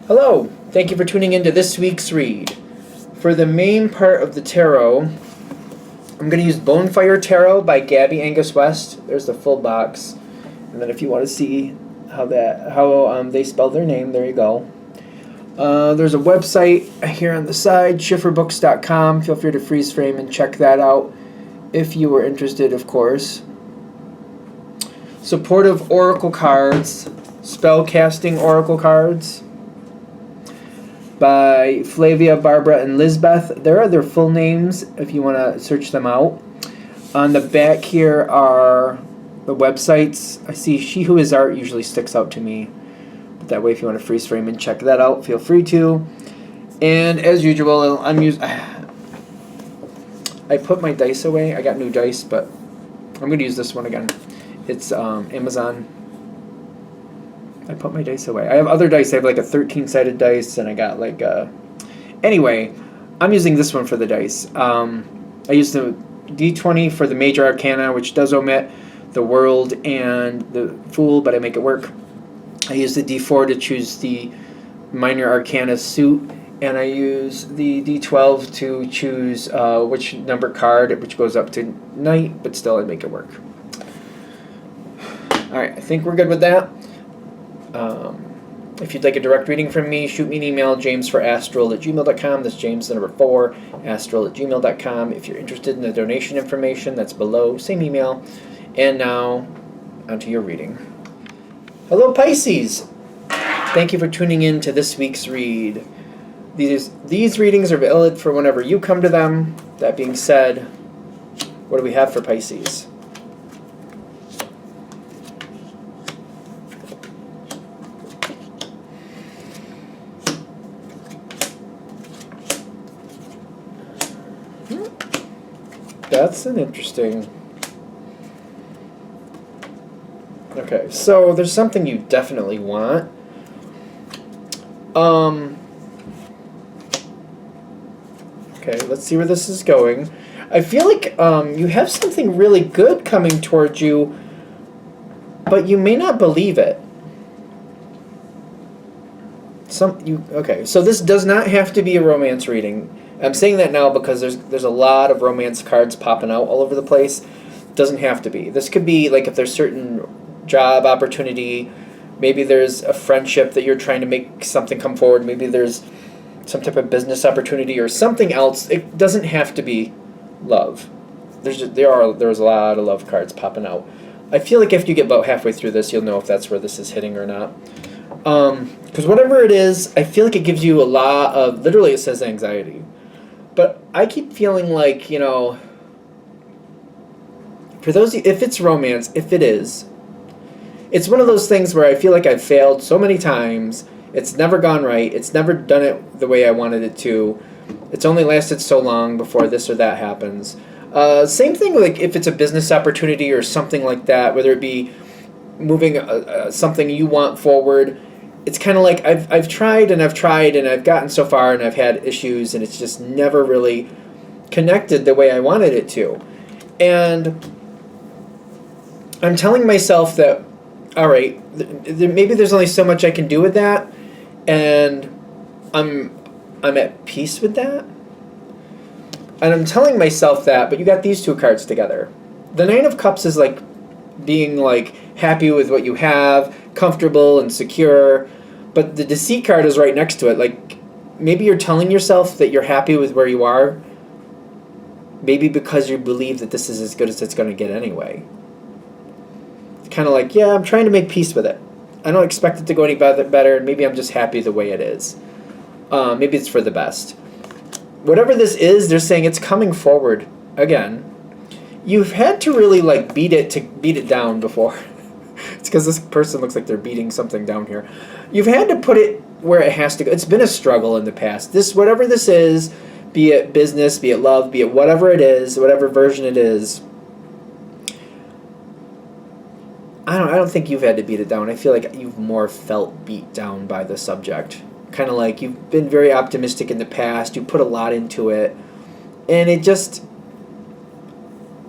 Hello, thank you for tuning in to this week's read. For the main part of the tarot, I'm going to use Bonefire Tarot by Gabby Angus West. There's the full box. And then if you want to see how they spell their name, there you go. There's a website here on the side, schifferbooks.com. Feel free to freeze frame and check that out if you were interested, of course. Supportive Oracle cards, spellcasting Oracle cards by Flavia, Barbara, and Lizbeth. There are their full names if you want to search them out. On the back here are the websites. I see She Who Is Art usually sticks out to me. But that way, if you want to freeze frame and check that out, feel free to. And as usual, I put my dice away. I got new dice, but I'm going to use this one again. It's Amazon. I put my dice away. I have other dice. I have like a 13-sided dice, and I got like a... Anyway, I'm using this one for the dice. I use the D20 for the Major Arcana, which does omit the World and the Fool, but I make it work. I use the D4 to choose the Minor Arcana suit, and I use the D12 to choose which number card, which goes up to Knight, but still I make it work. Alright, I think we're good with that. If you'd like a direct reading from me, shoot me an email, jamesforastral@gmail.com. That's James, the number 4, astral@gmail.com. If you're interested in the donation information, that's below. Same email. And now, onto your reading. Hello, Pisces! Thank you for tuning in to this week's read. These readings are valid for whenever you come to them. That being said, what do we have for Pisces? That's an interesting... Okay, so there's something you definitely want. Okay, let's see where this is going. I feel like you have something really good coming towards you, but you may not believe it. Okay, so this does not have to be a romance reading. I'm saying that now because there's a lot of romance cards popping out all over the place. It doesn't have to be. This could be like if there's certain job opportunity, maybe there's a friendship that you're trying to make something come forward, maybe there's some type of business opportunity or something else. It doesn't have to be love. There's a lot of love cards popping out. I feel like if you get about halfway through this, you'll know if that's where this is hitting or not. Because whatever it is, I feel like it gives you a lot of, literally it says anxiety. But I keep feeling like, you know, for those, if it's romance, if it is, it's one of those things where I feel like I've failed so many times. It's never gone right. It's never done it the way I wanted it to. It's only lasted so long before this or that happens. Same thing like if it's a business opportunity or something like that, whether it be moving something you want forward. It's kind of like I've tried and I've gotten so far and I've had issues and it's just never really connected the way I wanted it to. And I'm telling myself that, all right, maybe there's only so much I can do with that, and I'm at peace with that. And I'm telling myself that, but you got these two cards together. The Nine of Cups is like being like happy with what you have, comfortable and secure, but the Deceit card is right next to it. Like maybe you're telling yourself that you're happy with where you are, maybe because you believe that this is as good as it's going to get anyway. It's kind of like, yeah, I'm trying to make peace with it. I don't expect it to go any better, and maybe I'm just happy the way it is. Maybe it's for the best. Whatever this is, they're saying it's coming forward again. You've had to really like beat it down before. It's because this person looks like they're beating something down here. You've had to put it where it has to go. It's been a struggle in the past. Whatever this is, be it business, be it love, be it whatever it is, whatever version it is, I don't think you've had to beat it down. I feel like you've more felt beat down by the subject. Kind of like you've been very optimistic in the past. You put a lot into it, and it just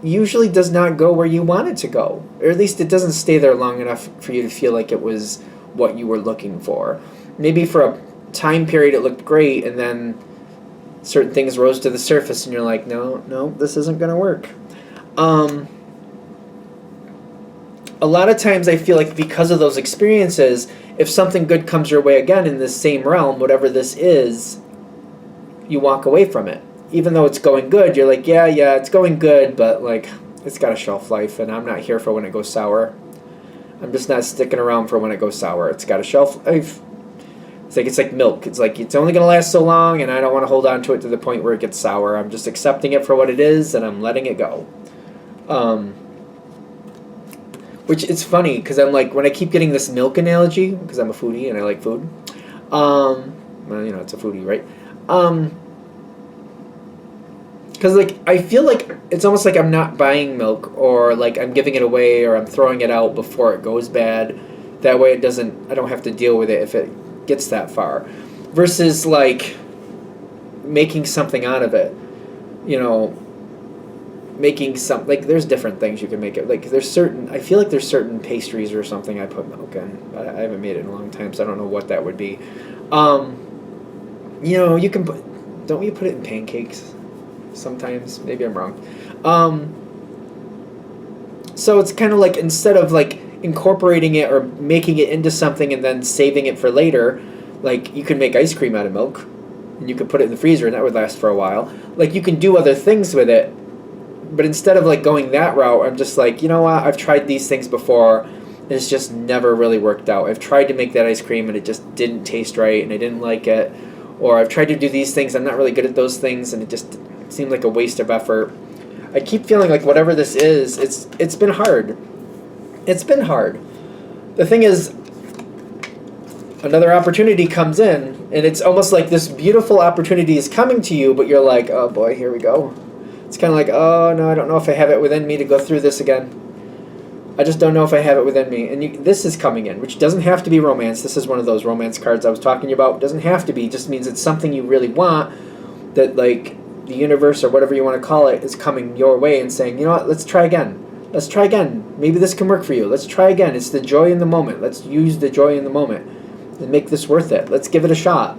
usually does not go where you want it to go. Or at least it doesn't stay there long enough for you to feel like it was what you were looking for. Maybe for time period it looked great, and then certain things rose to the surface, and you're like, no, this isn't going to work. A lot of times I feel like because of those experiences, if something good comes your way again in this same realm, whatever this is, you walk away from it. Even though it's going good, you're like, yeah, it's going good, but like, it's got a shelf life, and I'm not here for when it goes sour. I'm just not sticking around for when it goes sour. It's got a shelf life. It's like milk. It's like it's only going to last so long, and I don't want to hold on to it to the point where it gets sour. I'm just accepting it for what it is, and I'm letting it go. Which it's funny, because I'm like, when I keep getting this milk analogy, because I'm a foodie and I like food. Well, it's a foodie, right? Because like I feel like it's almost like I'm not buying milk, or like I'm giving it away, or I'm throwing it out before it goes bad. That way I don't have to deal with it if it gets that far. Versus like making something out of it. Making some, like, there's different things you can make it. Like I feel like there's certain pastries or something I put milk in. I haven't made it in a long time, so I don't know what that would be. You can put, don't you put it in pancakes sometimes? Maybe I'm wrong. So it's kind of like, instead of like incorporating it or making it into something and then saving it for later, like you can make ice cream out of milk and you could put it in the freezer and that would last for a while. Like you can do other things with it. But instead of like going that route, I'm just like, you know what? I've tried these things before, and it's just never really worked out. I've tried to make that ice cream, and it just didn't taste right, and I didn't like it. Or I've tried to do these things, I'm not really good at those things, and it just seemed like a waste of effort. I keep feeling like whatever this is, it's been hard. It's been hard. The thing is, another opportunity comes in, and it's almost like this beautiful opportunity is coming to you, but you're like, oh boy, here we go. It's kind of like, oh, no, I don't know if I have it within me to go through this again. I just don't know if I have it within me. And this is coming in, which doesn't have to be romance. This is one of those romance cards I was talking about. It doesn't have to be. It just means it's something you really want, that, like, the universe or whatever you want to call it is coming your way and saying, you know what, let's try again. Let's try again. Maybe this can work for you. Let's try again. It's the joy in the moment. Let's use the joy in the moment and make this worth it. Let's give it a shot.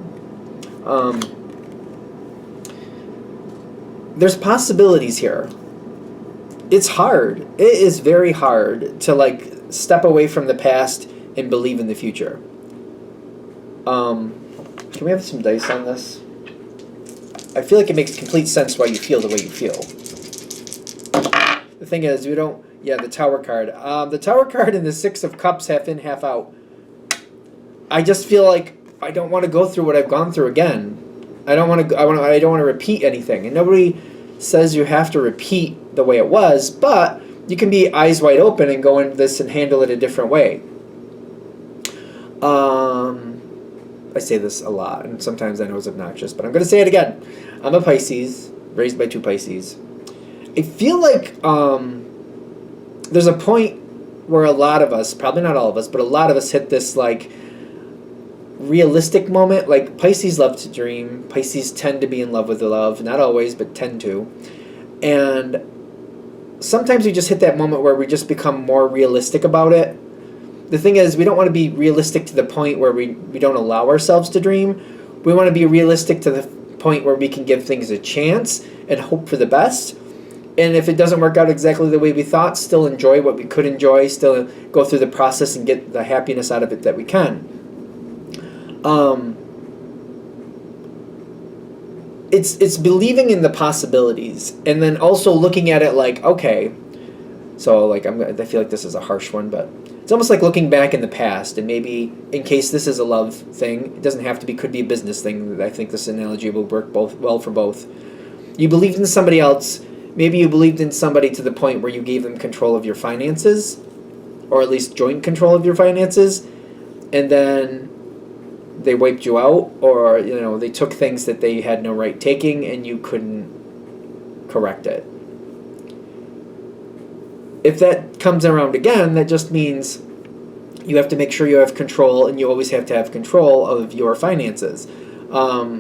There's possibilities here. It's hard. It is very hard to like step away from the past and believe in the future. Can we have some dice on this? I feel like it makes complete sense why you feel the way you feel. The thing is, the Tower card. The Tower card and the Six of Cups, half in, half out. I just feel like I don't want to go through what I've gone through again. I don't want to repeat anything. And nobody says you have to repeat the way it was, but you can be eyes wide open and go into this and handle it a different way. I say this a lot, and sometimes I know it's obnoxious, but I'm going to say it again. I'm a Pisces, raised by two Pisces. I feel like there's a point where a lot of us, probably not all of us, but a lot of us hit this like realistic moment. Like Pisces love to dream. Pisces tend to be in love with the love. Not always, but tend to. And sometimes we just hit that moment where we just become more realistic about it. The thing is, we don't want to be realistic to the point where we don't allow ourselves to dream. We want to be realistic to the point where we can give things a chance and hope for the best. And if it doesn't work out exactly the way we thought, still enjoy what we could enjoy, still go through the process and get the happiness out of it that we can. It's believing in the possibilities, and then also looking at it like, okay, so like I feel like this is a harsh one, but it's almost like looking back in the past, and maybe in case this is a love thing, it doesn't have to be, could be a business thing. I think this analogy will work well for both. You believed in somebody else. Maybe you believed in somebody to the point where you gave them control of your finances, or at least joint control of your finances, and then they wiped you out, or they took things that they had no right taking and you couldn't correct it. If that comes around again, that just means you have to make sure you have control, and you always have to have control of your finances. I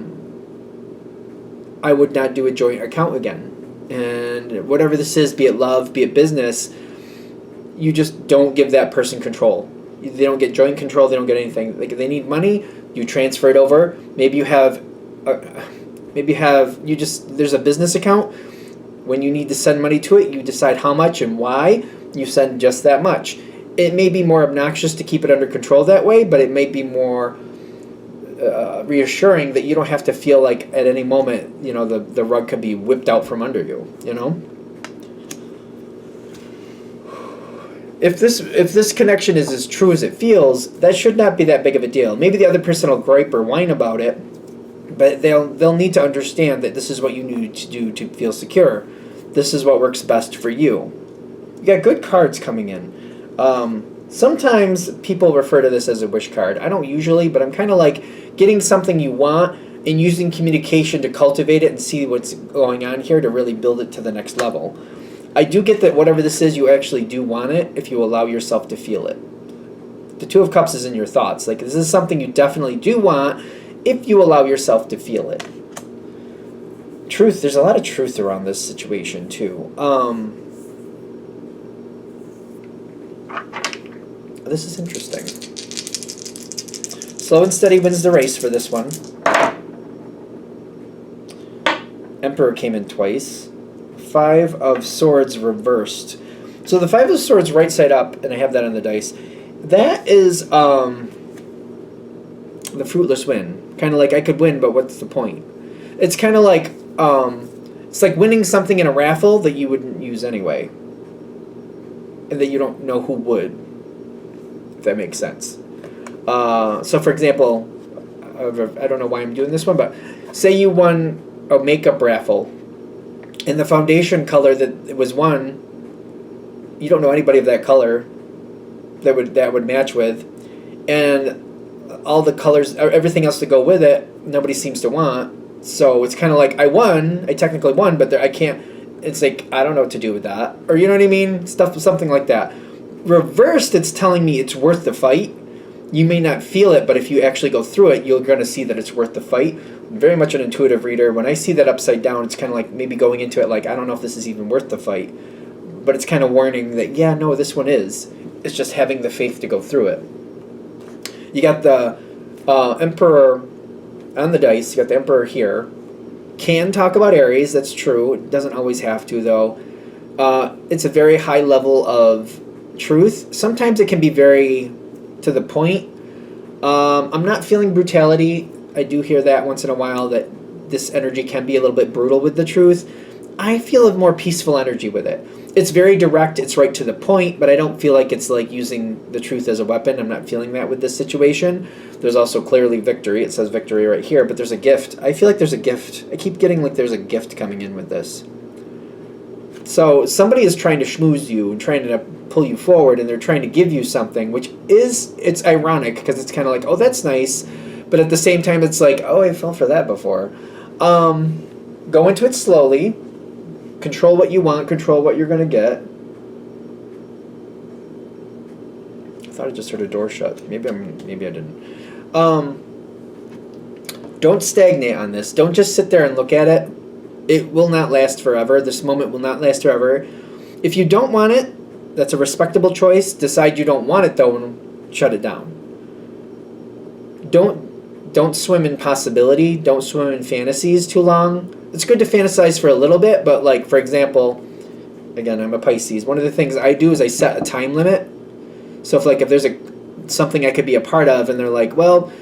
would not do a joint account again. And whatever this is, be it love, be it business, you just don't give that person control. They don't get joint control. They don't get anything. Like, if they need money, You transfer it over. Maybe you have, there's a business account. When you need to send money to it, you decide how much and why. You send just that much. It may be more obnoxious to keep it under control that way, but it may be more reassuring that you don't have to feel like at any moment, the rug could be whipped out from under you, If this connection is as true as it feels, that should not be that big of a deal. Maybe the other person will gripe or whine about it, but they'll need to understand that this is what you need to do to feel secure. This is what works best for you. You got good cards coming in. Sometimes people refer to this as a wish card. I don't usually, but I'm kind of like getting something you want and using communication to cultivate it and see what's going on here to really build it to the next level. I do get that whatever this is, you actually do want it if you allow yourself to feel it. The Two of Cups is in your thoughts. Like, this is something you definitely do want if you allow yourself to feel it. Truth, there's a lot of truth around this situation, too. This is interesting. Slow and steady wins the race for this one. Emperor came in twice. Five of Swords reversed. So the Five of Swords right side up, and I have that on the dice, that is the fruitless win. Kind of like, I could win, but what's the point? It's kind of like, it's like winning something in a raffle that you wouldn't use anyway. And that you don't know who would. If that makes sense. So for example, I don't know why I'm doing this one, but say you won a makeup raffle, and the foundation color that it was won, you don't know anybody of that color that would match with, and all the colors, everything else to go with it, nobody seems to want. So it's kind of like, I technically won, but I can't. It's like, I don't know what to do with that, or you know what I mean, something like that. Reversed, it's telling me it's worth the fight. You may not feel it, but if you actually go through it, you're going to see that it's worth the fight. I'm very much an intuitive reader. When I see that upside down, it's kind of like maybe going into it like, I don't know if this is even worth the fight. But it's kind of warning that, yeah, no, this one is. It's just having the faith to go through it. You got the Emperor on the dice. You got the Emperor here. Can talk about Aries, that's true. It doesn't always have to, though. It's a very high level of truth. Sometimes it can be very to the point. I'm not feeling brutality. I do hear that once in a while, that this energy can be a little bit brutal with the truth. I feel a more peaceful energy with it. It's very direct, it's right to the point, but I don't feel like it's like using the truth as a weapon. I'm not feeling that with this situation. There's also clearly victory. It says victory right here, but there's a gift. I feel like there's a gift. I keep getting like there's a gift coming in with this. So somebody is trying to schmooze you and trying to pull you forward, and they're trying to give you something, which it's ironic because it's kind of like, oh, that's nice, but at the same time it's like, oh, I fell for that before. Go into it slowly. Control what you want. Control what you're going to get. I thought I just heard a door shut. Maybe I didn't. Don't stagnate on this. Don't just sit there and look at it. It will not last forever. This moment will not last forever. If you don't want it, that's a respectable choice. Decide you don't want it, though, and shut it down. Don't swim in possibility. Don't swim in fantasies too long. It's good to fantasize for a little bit, but like, for example, again, I'm a Pisces. One of the things I do is I set a time limit. So if there's something I could be a part of, and they're like, well,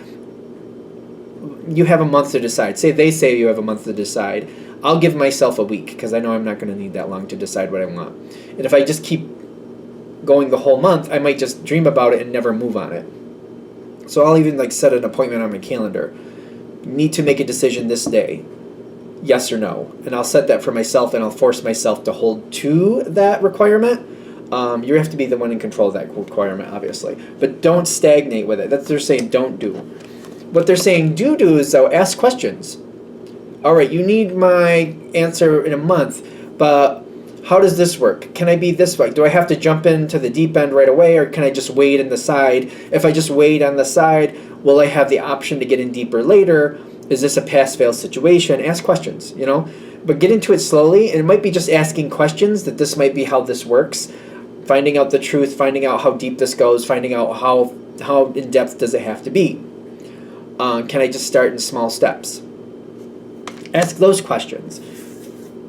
you have a month to decide. They say you have a month to decide. I'll give myself a week because I know I'm not going to need that long to decide what I want. And if I just keep going the whole month, I might just dream about it and never move on it. So I'll even set an appointment on my calendar. Need to make a decision this day. Yes or no. And I'll set that for myself, and I'll force myself to hold to that requirement. You have to be the one in control of that requirement, obviously. But don't stagnate with it. That's what they're saying don't do. What they're saying do is, though, ask questions. All right, you need my answer in a month, but how does this work? Can I be this way? Do I have to jump into the deep end right away, or can I just wait on the side? If I just wait on the side, will I have the option to get in deeper later? Is this a pass-fail situation? Ask questions, But get into it slowly, and it might be just asking questions, that this might be how this works, finding out the truth, finding out how deep this goes, finding out how in-depth does it have to be. Can I just start in small steps? Ask those questions.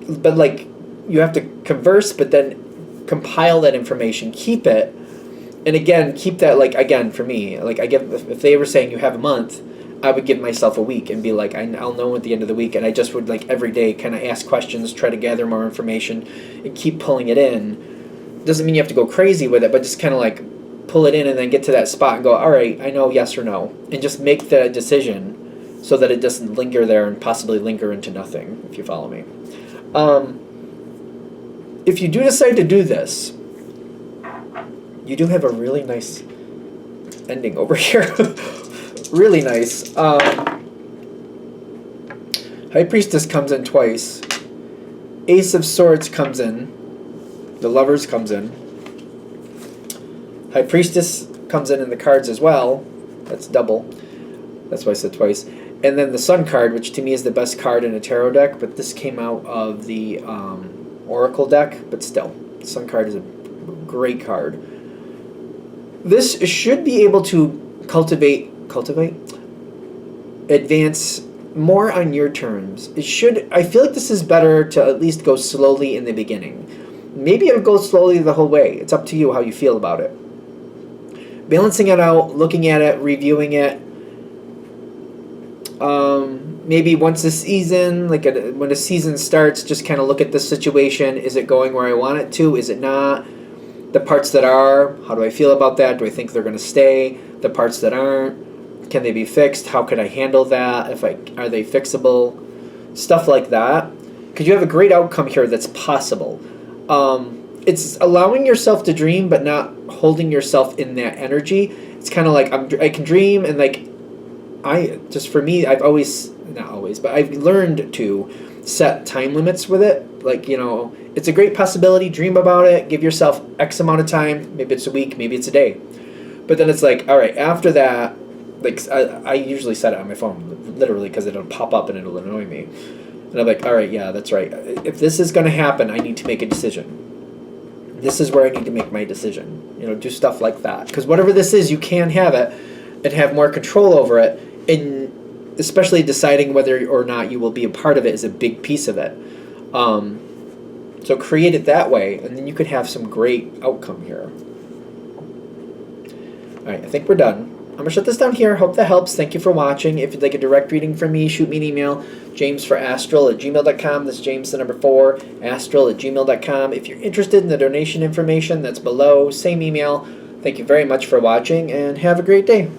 But like, you have to converse, but then compile that information, keep it, and again, keep that, like, again, for me, like, if they were saying you have a month, I would give myself a week and be like, I'll know at the end of the week, and I just would, like, every day kind of ask questions, try to gather more information, and keep pulling it in. Doesn't mean you have to go crazy with it, but just kind of, like, pull it in and then get to that spot and go, all right, I know yes or no, and just make the decision so that it doesn't linger there and possibly linger into nothing, if you follow me. If you do decide to do this, you do have a really nice ending over here. Really nice. High Priestess comes in twice. Ace of Swords comes in. The Lovers comes in. High Priestess comes in the cards as well. That's double. That's why I said twice. And then the Sun card, which to me is the best card in a tarot deck, but this came out of the Oracle deck, but still. The Sun card is a great card. This should be able to cultivate, advance more on your terms. I feel like this is better to at least go slowly in the beginning. Maybe it'll go slowly the whole way. It's up to you how you feel about it. Balancing it out, looking at it, reviewing it. Maybe once a season, when a season starts, just kind of look at the situation. Is it going where I want it to? Is it not? The parts that are, how do I feel about that? Do I think they're going to stay? The parts that aren't, can they be fixed? How can I handle that? Are they fixable? Stuff like that. Because you have a great outcome here that's possible. It's allowing yourself to dream, but not holding yourself in that energy. It's kind of like I can dream, and like for me, I've always, not always, but I've learned to set time limits with it. Like, it's a great possibility. Dream about it. Give yourself X amount of time. Maybe it's a week. Maybe it's a day. But then it's like, all right, after that, like I usually set it on my phone, literally, because it'll pop up and it'll annoy me. And I'm like, all right, yeah, that's right. If this is going to happen, I need to make a decision. This is where I need to make my decision. Do stuff like that. Because whatever this is, you can have it and have more control over it. And especially deciding whether or not you will be a part of it is a big piece of it. So create it that way, and then you could have some great outcome here. All right, I think we're done. I'm going to shut this down here. Hope that helps. Thank you for watching. If you'd like a direct reading from me, shoot me an email, jamesforastral@gmail.com. That's James, the number 4, astral@gmail.com. If you're interested in the donation information, that's below. Same email. Thank you very much for watching, and have a great day.